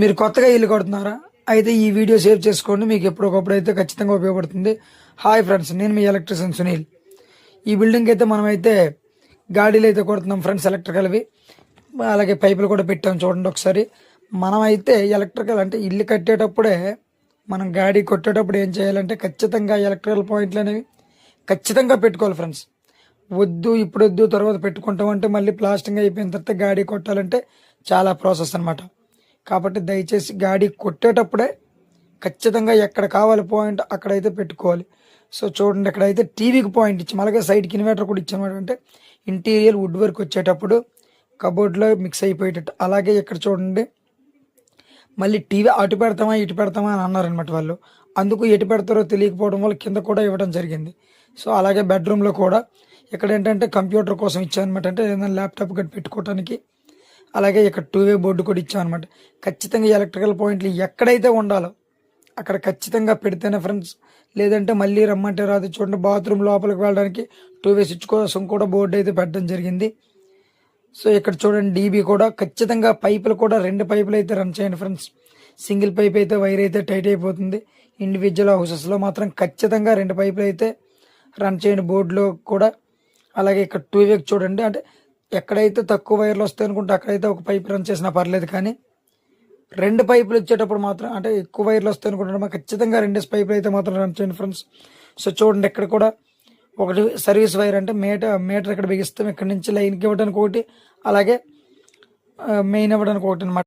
మీరు కొత్తగా ఇల్లు కడుతున్నారా? అయితే ఈ వీడియో సేవ్ చేసుకోండి, మీకు ఎప్పటికప్పుడు అయితే ఖచ్చితంగా ఉపయోగపడుతుంది. హాయ్ ఫ్రెండ్స్, నేను మీ ఎలక్ట్రీషియన్ సునీల్. ఈ బిల్డింగ్ అయితే మనమైతే గాడీలు అయితే కొడుతున్నాం ఫ్రెండ్స్, ఎలక్ట్రికల్వి. అలాగే పైపులు కూడా పెట్టాం, చూడండి ఒకసారి. మనమైతే ఎలక్ట్రికల్ అంటే ఇల్లు కట్టేటప్పుడే మనం గాడి కొట్టేటప్పుడు ఏం చేయాలంటే ఖచ్చితంగా ఎలక్ట్రికల్ పాయింట్లు అనేవి ఖచ్చితంగా పెట్టుకోవాలి ఫ్రెండ్స్. వద్దు ఇప్పుడు వద్దు తర్వాత పెట్టుకుంటామంటే మళ్ళీ ప్లాస్టింగ్ అయిపోయిన తర్వాత గాడి కొట్టాలంటే చాలా ప్రాసెస్ అనమాట. కాబట్టి దయచేసి గాడి కొట్టేటప్పుడే ఖచ్చితంగా ఎక్కడ కావాలి పాయింట్ అక్కడైతే పెట్టుకోవాలి. సో చూడండి, ఇక్కడైతే టీవీకి పాయింట్ ఇచ్చాం, అలాగే సైడ్కి ఇన్వర్టర్ కూడా ఇచ్చామన్నమాట. అంటే ఇంటీరియర్ వుడ్ వర్క్ వచ్చేటప్పుడు కబోర్డ్లో మిక్స్ అయిపోయేటట్టు. అలాగే ఇక్కడ చూడండి, మళ్ళీ టీవీ అటు పెడతామా ఇటు పెడతామా అని అన్నారనమాట వాళ్ళు. అందుకు ఎటు పెడతారో తెలియకపోవడం వల్ల కింద కూడా ఇవ్వడం జరిగింది. సో అలాగే బెడ్రూమ్లో కూడా ఇక్కడ ఏంటంటే కంప్యూటర్ కోసం ఇచ్చామన్నమాట, అంటే ఏదైనా ల్యాప్టాప్ గట్టి పెట్టుకోవడానికి. అలాగే ఇక్కడ 2-వే బోర్డు కూడా ఇచ్చామన్నమాట. ఖచ్చితంగా ఎలక్ట్రికల్ పాయింట్లు ఎక్కడైతే ఉండాలో అక్కడ ఖచ్చితంగా పెడితేనే ఫ్రెండ్స్, లేదంటే మళ్ళీ రమ్మంటే రాదు. చూడండి, బాత్రూమ్ లోపలికి వెళ్ళడానికి 2-వే స్విచ్ కోసం కూడా బోర్డు అయితే పెట్టడం జరిగింది. సో ఇక్కడ చూడండి, డీబీ కూడా ఖచ్చితంగా పైపులు కూడా 2 పైపులు అయితే రన్ చేయండి ఫ్రెండ్స్. సింగిల్ పైప్ అయితే వైర్ అయితే టైట్ అయిపోతుంది. ఇండివిజువల్ హౌసెస్లో మాత్రం ఖచ్చితంగా 2 పైపులు అయితే రన్ చేయండి బోర్డులో కూడా. అలాగే ఇక్కడ 2-వేకి చూడండి, అంటే ఎక్కడైతే తక్కువ వైర్లు వస్తాయి అనుకుంటే అక్కడైతే ఒక పైప్ రన్ చేసినా పర్లేదు, కానీ 2 పైపులు వచ్చేటప్పుడు మాత్రం, అంటే ఎక్కువ వైర్లు వస్తాయి అనుకుంటే ఖచ్చితంగా 2 పైపులు అయితే మాత్రం రన్ చేయండి ఫ్రెండ్స్. సో చూడండి, ఇక్కడ కూడా ఒకటి సర్వీస్ వైర్, అంటే మీటర్ ఇక్కడ బిగిస్తాం, ఇక్కడ నుంచి లైన్కి ఇవ్వడానికి ఒకటి, అలాగే మెయిన్ ఇవ్వడానికి ఒకటి అనమాట.